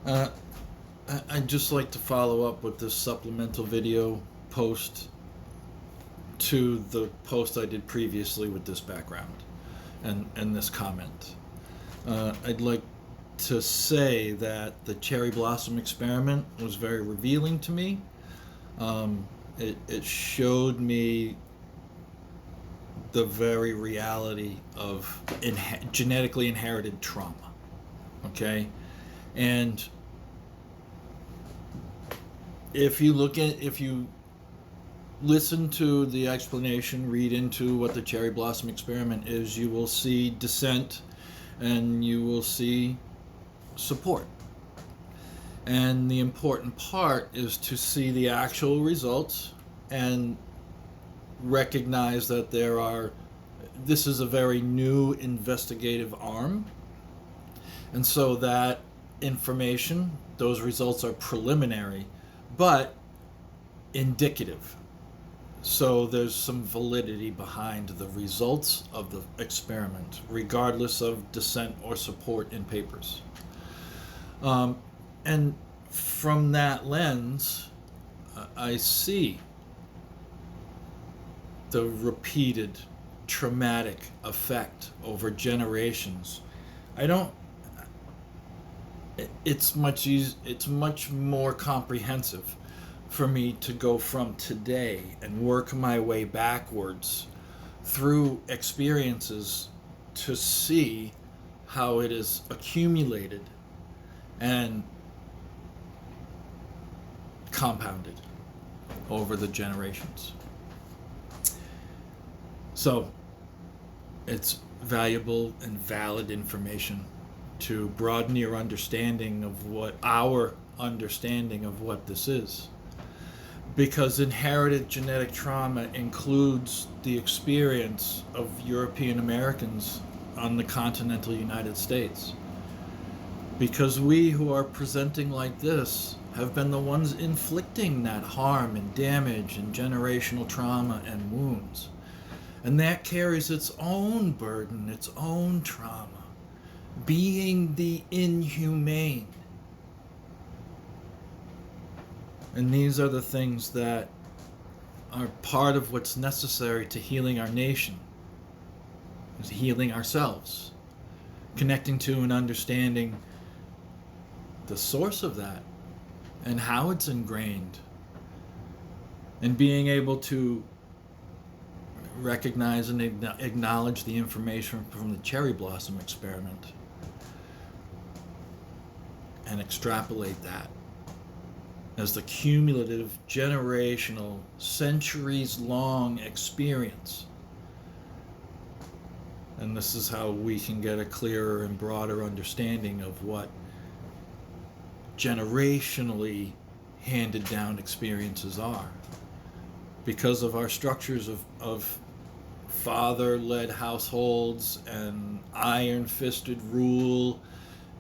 Uh, I'd just like to follow up with this supplemental video post to the post I did previously with this background and this comment. I'd like to say that the cherry blossom experiment was very revealing to me. It showed me the very reality of genetically inherited trauma. Okay? And if you listen to the explanation, read into what the cherry blossom experiment is, you will see dissent and you will see support. And the important part is to see the actual results and recognize that this is a very new investigative arm. And so that information, those results are preliminary, but indicative. So there's some validity behind the results of the experiment, regardless of dissent or support in papers. And from that lens, I see the repeated traumatic effect over generations. I don't. It's much more comprehensive for me to go from today and work my way backwards through experiences to see how it is accumulated and compounded over the generations. So it's valuable and valid information to broaden your understanding of what our understanding of what this is. Because inherited genetic trauma includes the experience of European Americans on the continental United States. Because we who are presenting like this have been the ones inflicting that harm and damage and generational trauma and wounds. And that carries its own burden, its own trauma. Being the inhumane. And these are the things that are part of what's necessary to healing our nation, is healing ourselves, connecting to and understanding the source of that and how it's ingrained, and being able to recognize and acknowledge the information from the cherry blossom experiment and extrapolate that as the cumulative, generational, centuries-long experience. And this is how we can get a clearer and broader understanding of what generationally handed down experiences are. Because of our structures of father-led households and iron-fisted rule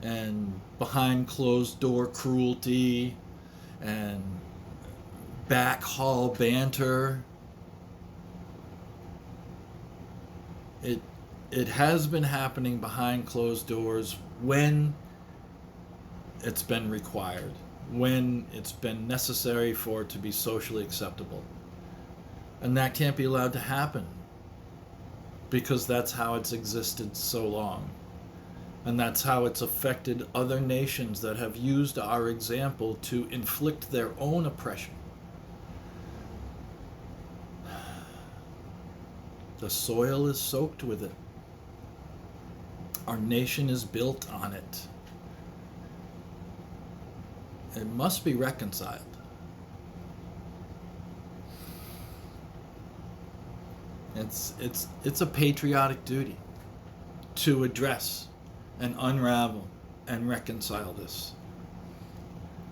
and behind closed door cruelty and back hall banter. It has been happening behind closed doors when it's been required, when it's been necessary for it to be socially acceptable. And that can't be allowed to happen because that's how it's existed so long. And that's how it's affected other nations that have used our example to inflict their own oppression. The soil is soaked with it. Our nation is built on it. It must be reconciled. It's a patriotic duty to address and unravel and reconcile this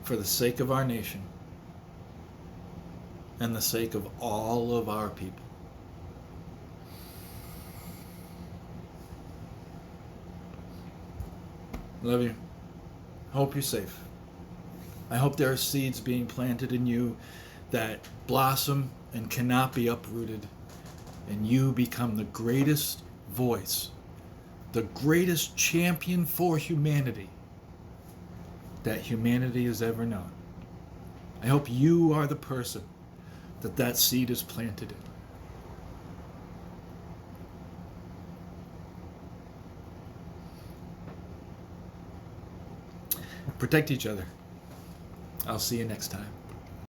for the sake of our nation and the sake of all of our people. Love you. Hope you're safe. I hope there are seeds being planted in you that blossom and cannot be uprooted, and you become the greatest voice, the greatest champion for humanity that humanity has ever known. I hope you are the person that seed is planted in. Protect each other. I'll see you next time.